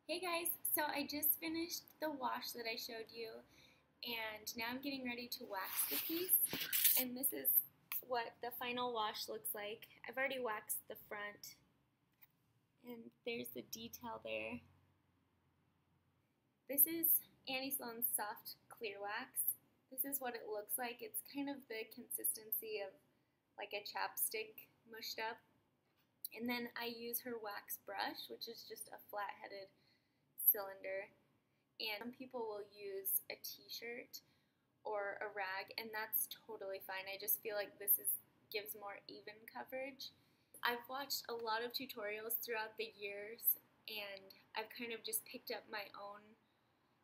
Hey guys, so I just finished the wash that I showed you and now I'm getting ready to wax the piece, and this is what the final wash looks like. I've already waxed the front and there's the detail there. This is Annie Sloan's soft clear wax. This is what it looks like. It's kind of the consistency of like a chapstick mushed up. And then I use her wax brush, which is just a flat-headed cylinder, and some people will use a t-shirt or a rag, and that's totally fine. I just feel like this gives more even coverage. I've watched a lot of tutorials throughout the years, and I've kind of just picked up my own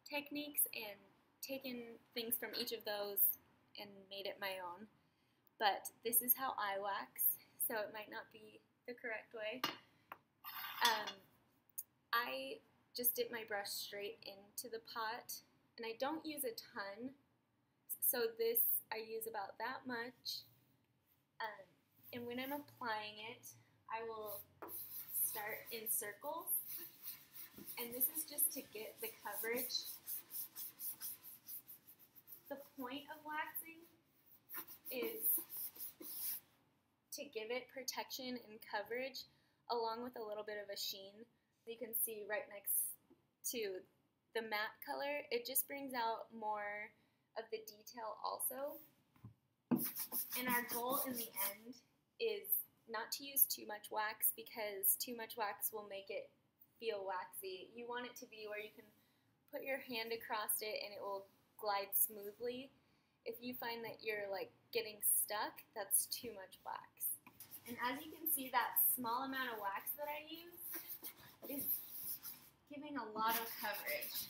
techniques and taken things from each of those and made it my own. But this is how I wax, so it might not be the correct way. I just dip my brush straight into the pot, and I don't use a ton, so this I use about that much. And when I'm applying it, I will start in circles, and this is just to get the coverage. The point of waxing is to give it protection and coverage along with a little bit of a sheen. You can see right next to the matte color, it just brings out more of the detail also. And our goal in the end is not to use too much wax, because too much wax will make it feel waxy. You want it to be where you can put your hand across it and it will glide smoothly. If you find that you're like getting stuck, that's too much wax. And as you can see, that small amount of wax that I use is giving a lot of coverage.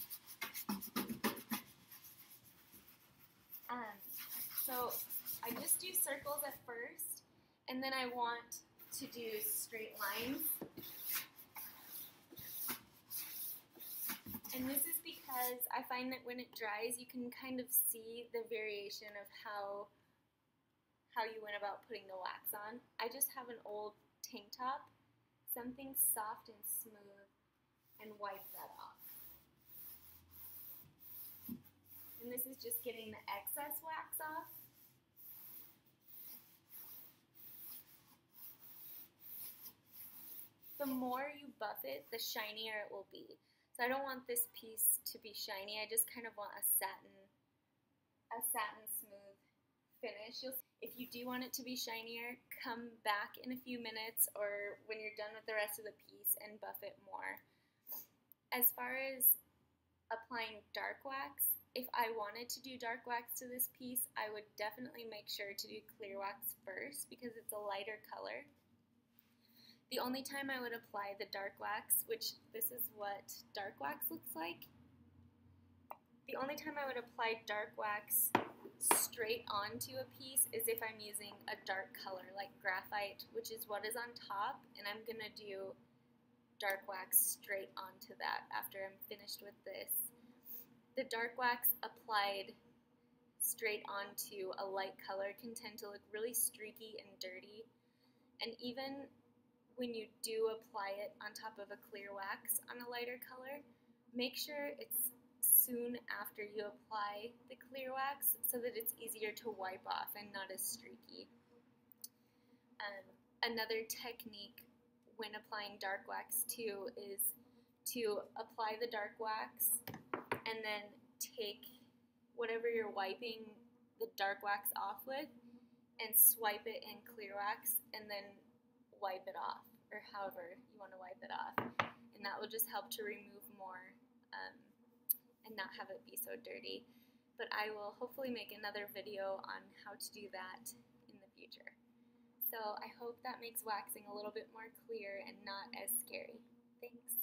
So I just do circles at first, and then I want to do straight lines. And this is because I find that when it dries, you can kind of see the variation of how you went about putting the wax on. I just have an old tank top, something soft and smooth, and wipe that off. And this is just getting the excess wax off. The more you buff it, the shinier it will be. So I don't want this piece to be shiny. I just kind of want a satin smooth finish. If you do want it to be shinier, come back in a few minutes or when you're done with the rest of the piece and buff it more. As far as applying dark wax, if I wanted to do dark wax to this piece, I would definitely make sure to do clear wax first because it's a lighter color. The only time I would apply the dark wax, which this is what dark wax looks like, the only time I would apply dark wax straight onto a piece is if I'm using a dark color like graphite, which is what is on top, and I'm going to do dark wax straight onto that after I'm finished with this. The dark wax applied straight onto a light color can tend to look really streaky and dirty, and even when you do apply it on top of a clear wax on a lighter color, make sure it's soon after you apply the clear wax so that it's easier to wipe off and not as streaky. Another technique when applying dark wax too is to apply the dark wax and then take whatever you're wiping the dark wax off with and swipe it in clear wax and then wipe it off, or however you want to wipe it off, and that will just help to remove more and not have it be so dirty. But I will hopefully make another video on how to do that in the future. So I hope that makes waxing a little bit more clear and not as scary. Thanks.